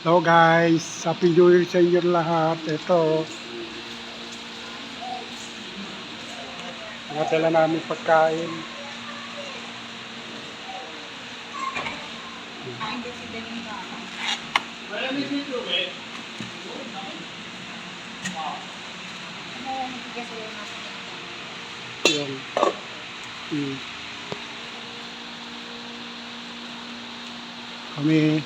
Hello guys, Happy New Year sa inyo lahat. Ito, nakatala namin pagkain. Yung, kami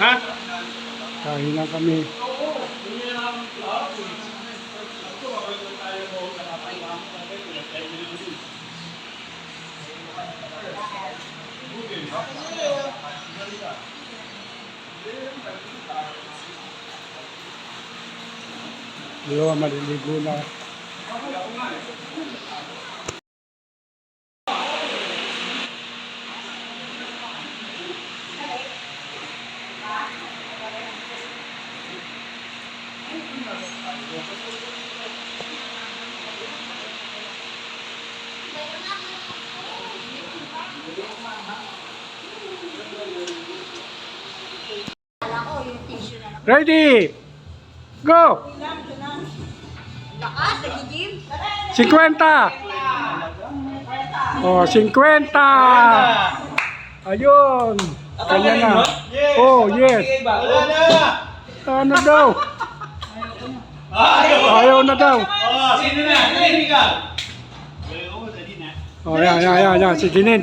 ha? kain lang kami. Dalawa maliligo na. Ready? Go! Lakas, nag-gym. 50! Oh, 50! Ayun! Kanya na. Oh, yes! Wala na! Ano daw? Ayaw na daw. Oh, sino na? Hindi ka. Oh, yan. Si Jinin.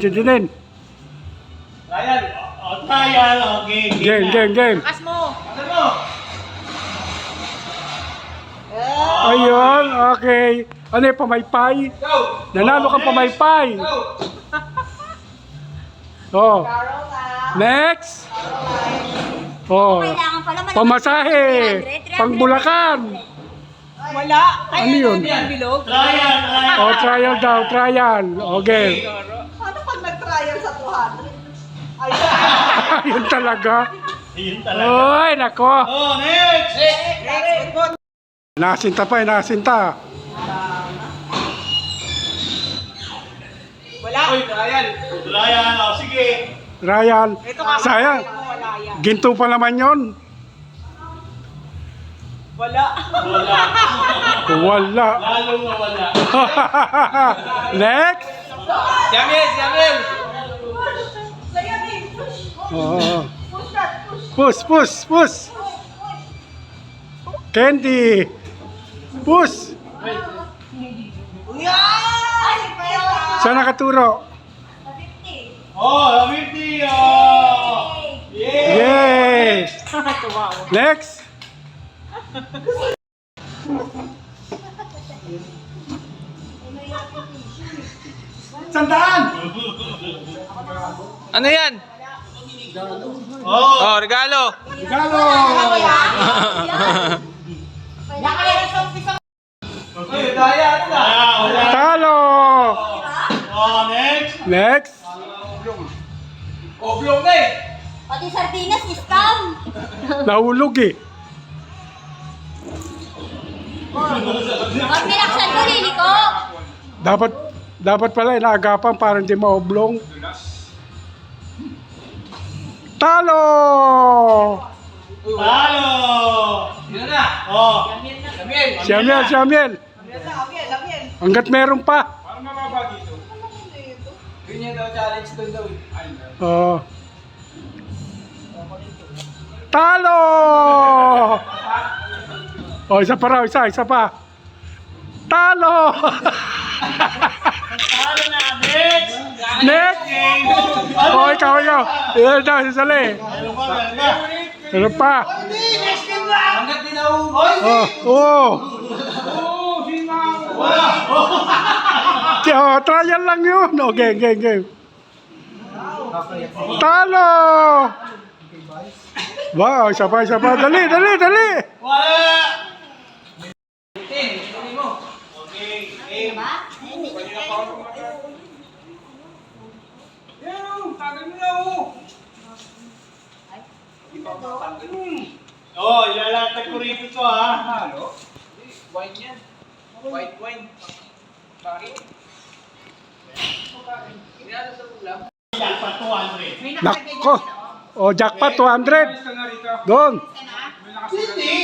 Ryan, trial, okay. Game. Lakas mo. Ano mo? Ayun, okay. Ano yung pamaypay? Go! Nanalo kang pamaypay. Go! Oh. Next. Oh. Kailangan pala malakas. Pamasahe. 300. Pang Bulacan. Wala. Ano yun? Trial. Oh, trial daw, trial. Okay. Ano pag nag-trial sa 200? Ayun talaga. Ayun talaga. Oy, nako. Oh, next! Nasinta. Wala. Uy, trial. Trial, oh, sige. Trial. Sayang. Wala yan. Ginto pa naman yon. Wala. Wala. Wala. Lalong mawala. Next. Jamil! Saya din. Oh. Push that. Push. Push. Candy. Push. Yan! Saan nakaturo? Oh, 50! Oh! Yay! Next. Sandaan! Ano yan? Oh! Oh, regalo. Regalo! Uy, daya, ano na? Wala. Talo! Oh, next! Next. Oblong na eh! Pati sardinas, scam. Nahulog eh. Pag nilaksan ko, liliko. Dapat pala inaagapan para hindi maoblong. Talo! Talo! Yun na! Oh! Siyamiel. Lamyan. Hanggat meron pa. Yun yung daw challenge doon daw eh. Oh. Talo! Oh, isa pa raw, isa pa. Talo! Talo na! Next! Next! Oh, ikaw. Ilan daw, sasali. Ano pa? Ano pa? Hanggat di naubos! Oh. Wala! Oh, trial lang yun. Oh, game. Talo! Wow, isa pa. Dali. Wala! Okay, game. Oh, ilalatag ko rito to ha. Wine yan. White wine. Bakit? Jackpot 200. Nako. O, jackpot 200. Doon. Hindi!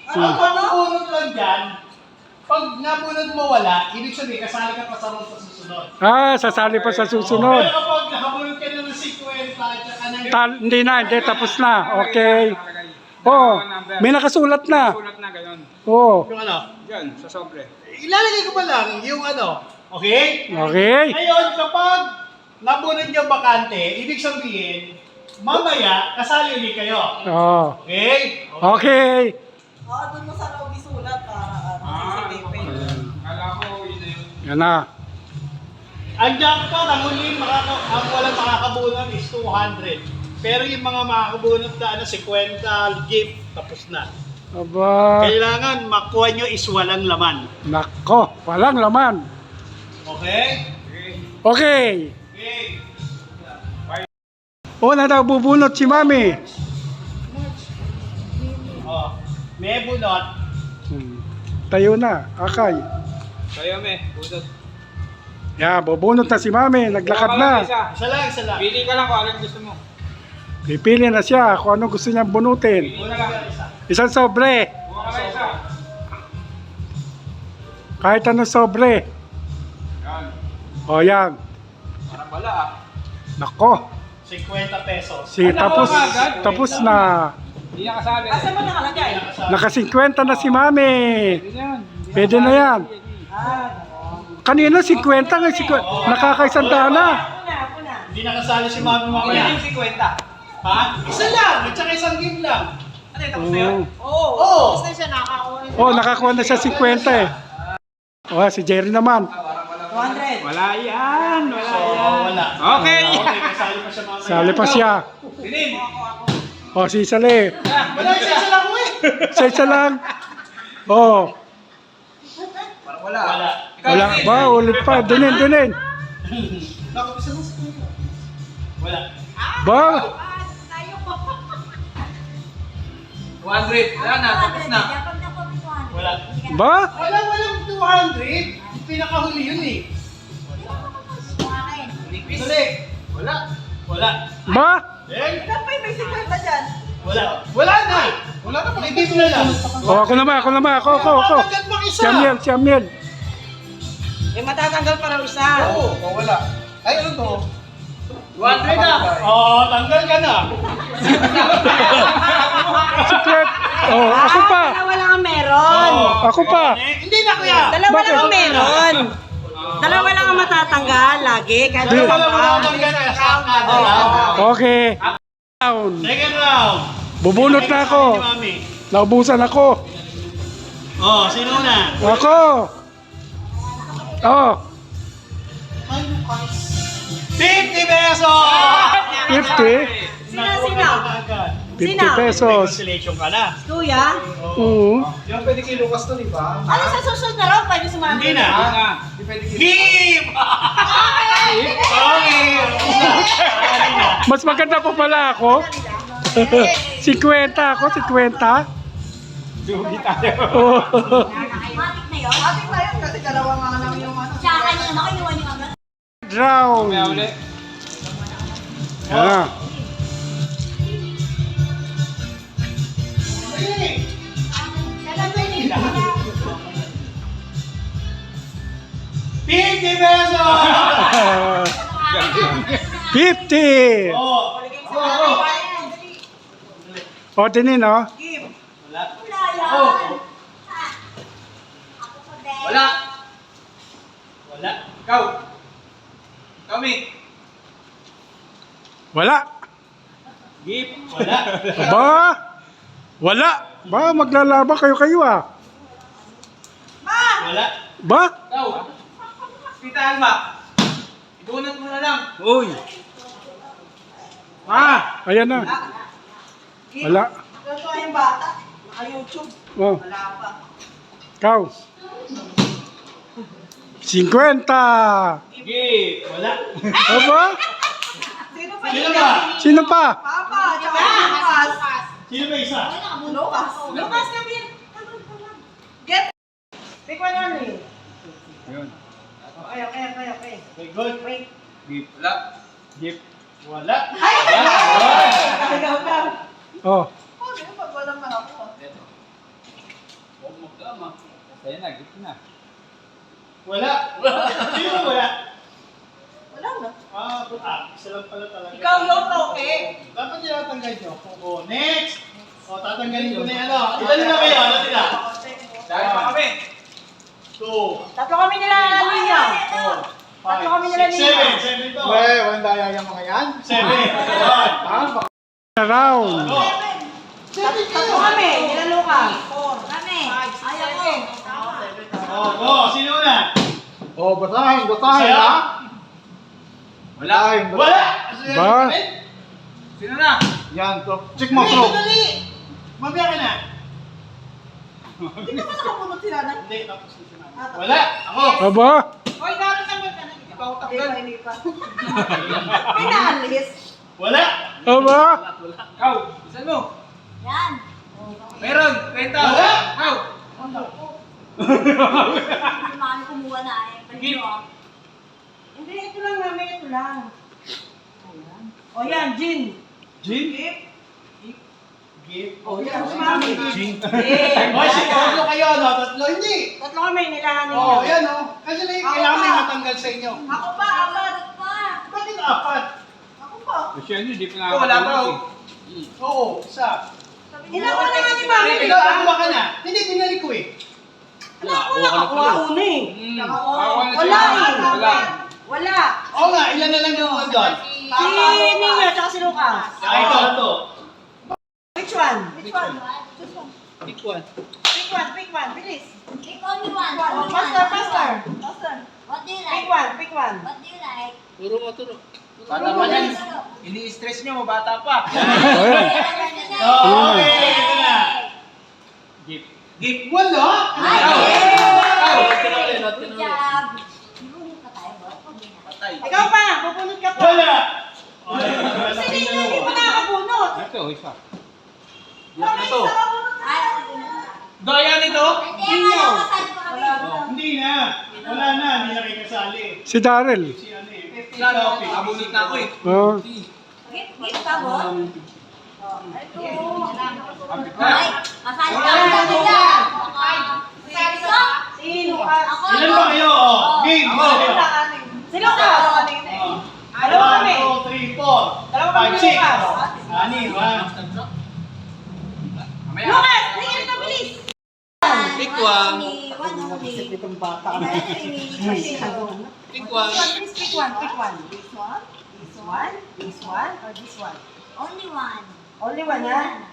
Ang pabunod lang dyan, pag nabunod mo wala, ibig sabihin kasali ka pa sa roll sa susunod. Ah, sasali pa sa susunod. Pero kapag nakabunod ka na ng 50 at saka ng Hindi na, hindi. Tapos na. Okay. Oh, may nakasulat na. Sulat na gayon. Oh, yung ano, Yan, sa sobre. ilalagay ko pa lang yung ano, okay? okay. Ngayon, kapag nabunod yung bakante, ibig sabihin, mamaya, kasali ulit kayo. Oh, Okay? okay. Oo, doon mo sa loob isulat para CCTV. Kala ko yun na yun. Yan na. Ang jackpot, ang huli, ang walang makakabunod is 200. Pero yung mga makakabunod na ano, 50 gift, tapos na. Aba. Kailangan makuha nyo is walang laman. Nako, walang laman. Okay? Okay. Okay. Oh, bubunot si Mami. Oh, may bunot. Tayo na, akay. Kaya me, budot. Yan, bubunot na si Mami. Naglakad na. Isa lang, isa lang. Pili ka lang kung anong gusto mo. Pipili na siya kung ano gusto niyang bunutin. Una lang. Isang sobre. Kuha ka lang isa. Kahit anong sobre. Yan. O yan. Parang wala ah. Nako. 50 pesos. Tapos na. Hindi na kasali. Asa mo nakalagay? Naka 50 na si Mami. Pwede na yan. Pwede na yan. Kanina 50 nga 50. Nakakaisandaan na. Ako na. Hindi nakasali si Mami mamaya. 50. Ha? Isa lang, at saka isang game lang. Ano yung tapos na yun? Oo. Oo. Tapos na siya nakakuha. Oh, nakakuha na siya 50 eh. Oh, si Jerry naman. 200. Wala yan. Wala So, yan. wala. Okay. Okay, kasali pa siya mamaya. Sali pa siya. Tinin. Oh, si Sale. Wala, isa lang ko eh. Isa lang. Oh, Parang wala. Wala. wala ba? Ulit pa. Dunin. Nakapisa mo sa kanya. Wala. Ba? Tayo po. 200. Wala na, tapos na. Dapat na po may 200. Wala. Ba? Walang 200. Pinakahuli yun eh. Akin. Tuloy. Wala. Wala. Ba? Eh? Dapat may 50 dyan. Wala. Wala na. Wala na. Pakibig na lang. Oh, ako naman. Ako. Matanggal pang isa. Siyam yan. Eh, matatanggal para isa. Oo. Wala. Ay, ano to? 200 na. Oo, tanggal ka na. Secret. Oh, ako pa. Dalawa lang ang meron. Ako pa. Hindi na kuya. Dalawa lang ang Bakit? meron. Dalawa lang ang matatanggal lagi. Kahit Di. dalawa Wala pa. tanggal na. Sakada lang. Okay. Down. Second round. Bubunot na ako. Ni Mami. Naubusan ako. Oh, sino na? Ako. Oh, 50 pesos! 50. Sino? 50 pesos. Consolation ka na. Kuya? Oo. Yung pwede kay Lucas to, di ba? Ano sa susunod na raw? Pwede sumama. Hindi na. Hindi pwede kay Give! Sorry! Mas maganda pa pala ako. 50 ako, 50. Dugi tayo. Oh. Matik na yun. Ating na yun kasi dalawa nga lang yung ano. Tsaka kanya naman kinuha niyo agad. Round. Kaya ulit. Yan na. $50 pesos! 50. Oh! O, tinin, oh. Give. Wala. Wala yan. Oh. Ako po din. Wala. Wala. Ikaw. Kami. Wala. Give. Wala. Ba? Wala. Ba, maglalaba kayo ah. Wala. Ba? Ikaw. Tita Alma. Idunat mo na lang. Uy. Ayan na. Give. Wala. Totoo yung bata. Naka-YouTube. Oh, Wala pa. ikaw. 50. Give. Wala. Aba? Sino pa? Sino ba? Sino pa? Papa. Tsaka Lucas. Sino ba isa? Lucas. Lucas kami. Get. 50 Pick one only. Ayun. Okay. Okay, good. Wait. Gift. Wala. Gift. Wala. Ikaw ka. Oh. Pag walang makakuha. Ito. Huwag mo tama. Sa'yo na, gift na. Wala. Sino ba wala? Wala na. Isa lang pala talaga. Ikaw yung okay. Dapat yung tatanggal nyo. O, next! O, tatanggalin ko na yung ano. Ilan na kayo? Ano sila? Dahil pa kami. 2, Tatlo kami nila ninyo. 4, Tatlo kami nila 5, 6, ninyo. 7. 7 to. walang daya yung mga yan. 7. Round. Go. Tatlo kami, nila Lucas. Kami. Ayaw ko. Go. Sino na? Oh, basahin, Sa'yo? ha? Wala. Wala! Ba? Sino na? Yan, to. Check mo, bro. Dali! Mamaya ka na. Hindi ka ba nakapunod sila na? Hindi, tapos na sinabi. Wala! Ako! Aba? Hoy, naroon naman ka na. Ikaw taklan. Pinaalis. Wala! Aba? Ikaw, isan mo. Yan. Meron, kwenta. Wala. Ikaw. Mami kumuha na eh. Gift. Hindi, ito lang namin, ito lang. O yan, Jin. Gin? Gift. O yan, si Mami. Gin. Eh, Boy, siguro kayo, no? Tatlo, hindi. tatlo kami, nilahan ninyo. Oo, yan, oh. Kasi lang yung kailangan may matanggal sa inyo. Ako pa, apat. Bakit apat? Ako pa. Kasi ano, di pa Ikaw, wala pa. Oo, isa. Ginawa naman ni Mami, di Ikaw, ba? nakuha ka na. Hindi, binalik ko eh. Ako una eh. Wala eh. Wala. Oo nga, ilan na lang yung doon? Si Nino, tsaka si Lucas. Saka ito. Which one? Pick one. Pick one, bilis. Pick only one. Oh, Only faster. What do you Pick like? one. What do you like? Bata pa yan. Ini-stress nyo, bata pa. Okay, ito na. Gift. Gift. Wala? Ay, Ikaw. good job. Ibuhin ka tayo, boss. Hindi na. Patay. Ikaw pa, pupunod ka pa. Wala. Si Nino, hindi mo nakakabunod. Ito, isa. Gift na to. Ay, ako na. Gaya nito. Hindi, ayaw kasali pa kami. Hindi na. Wala na, hindi na kayo kasali. Si Daryl. Si ano eh. Lalo, nabunot na ako eh. Oh. Gift ka, boss? Ito. Ha? Ay, kasali pa kami kanila. Gusto? Si Lucas. Ako. Ilan ba kayo? Oh, game. Ako. Si Lucas. Dalawa kami. 1, 2, 3, 4. Dalawa kami 5, ni 6. Lucas. Ani, ba? Mamaya. Lucas, tingin na bilis. Pick one. Itong bata. Pick one. Please pick one. This one, or this one? Only one. Only one, ha?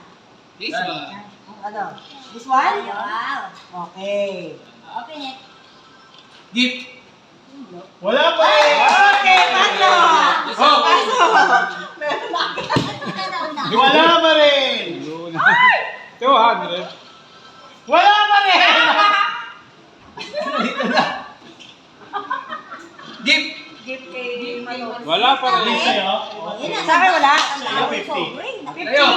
This one. Ano? This one? Wow. Okay. Open it. Gift. Wala pa eh. Okay, pasok! Oh. Pasok! Wala pa rin. 200. Wala pa rin. Gift. Gift kay Manong. Wala pa Balik sa'yo. Sa akin wala. Sa'yo, 50. Ayo.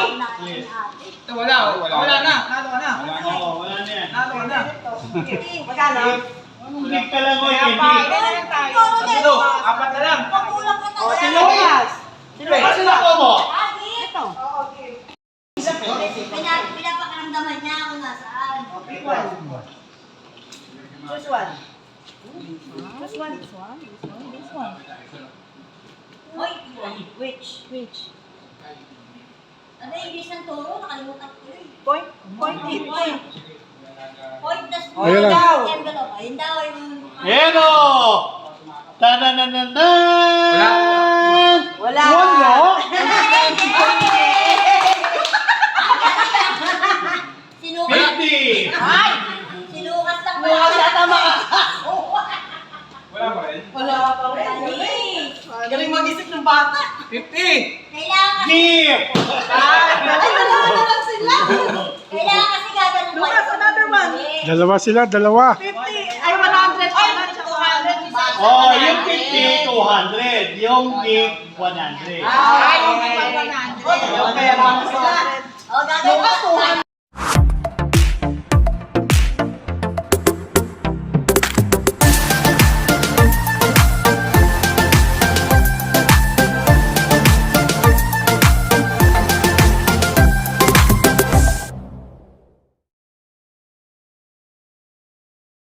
Ito wala. Wala na. Nalo ka na. Oo, wala na yan. Nalo ka na. Magkano? Gift ka lang mo, Kaya Kenny. pa, ganyan tayo. Tatlo. Apat na lang. Pakulang ka O, si talaga. Lucas. Si Ano Lucas. sila ko mo? Ito. Pinapakaramdaman niya kung nasaan. Pick one. Choose one. This one. Hoy, Which? ano yung English ng turo? Nakalimutan ko yun. Point it. Point the spoon. Ayun lang. Envelope. Ayun daw yung... Yan o! Ta-da-da-da-dan! Wala. Wala? Si Lucas. 50! Ay! Si Lucas lang pala. Lucas yata Wala pa rin. Wala pa rin. Galing. Galing mag-isip ng bata. 50. Kailangan kasi... Gift! Ay, dalawa na lang sila. Kailangan kasi gaganon kayo. Lucas, another one. Dalawa sila, dalawa. 50. Ay, 100. Ay, 200. Oh, yung 50, 200. Yung gift, 100. Ay, okay. 100. Kaya lang sila. O, gaganon.